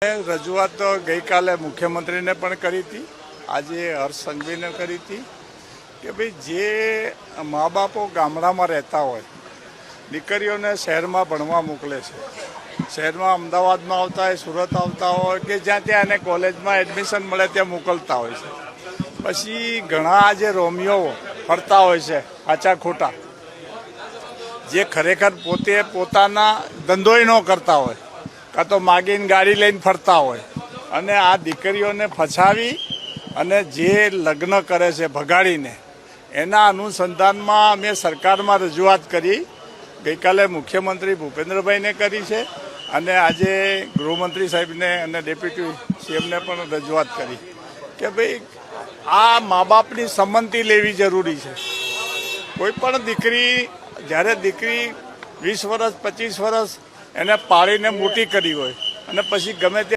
રજૂઆત તો ગઈકાલે મુખ્યમંત્રીને પણ કરી હતી, આજે હર્ષ સંઘવીને કરી હતી કે ભાઈ જે મા બાપો ગામડામાં રહેતા હોય, દીકરીઓને શહેરમાં ભણવા મોકલે છે, શહેરમાં અમદાવાદમાં આવતા હોય, સુરત આવતા હોય કે જ્યાં ત્યાં એને કોલેજમાં એડમિશન મળે ત્યાં મોકલતા હોય છે. પછી ઘણા જે રોમિયો ફરતા હોય છે આચા ખોટા, જે ખરેખર પોતે પોતાના ધંધોય ન કરતા હોય, કાં તો માગીને ગાડી લઈને ફરતા હોય, અને આ દીકરીઓને ફસાવી અને જે લગ્ન કરે છે ભગાડીને, એના અનુસંધાનમાં અમે સરકારમાં રજૂઆત કરી. ગઈકાલે મુખ્યમંત્રી ભૂપેન્દ્રભાઈને કરી છે અને આજે ગૃહમંત્રી સાહેબને અને ડેપ્યુટી સીએમને પણ રજૂઆત કરી કે ભાઈ આ મા બાપની સંમતિ લેવી જરૂરી છે. કોઈ પણ દીકરી, જ્યારે દીકરી 20 વર્ષ 25 વર્ષ એને પાળીને મોટી કરી હોય અને પછી ગમે તે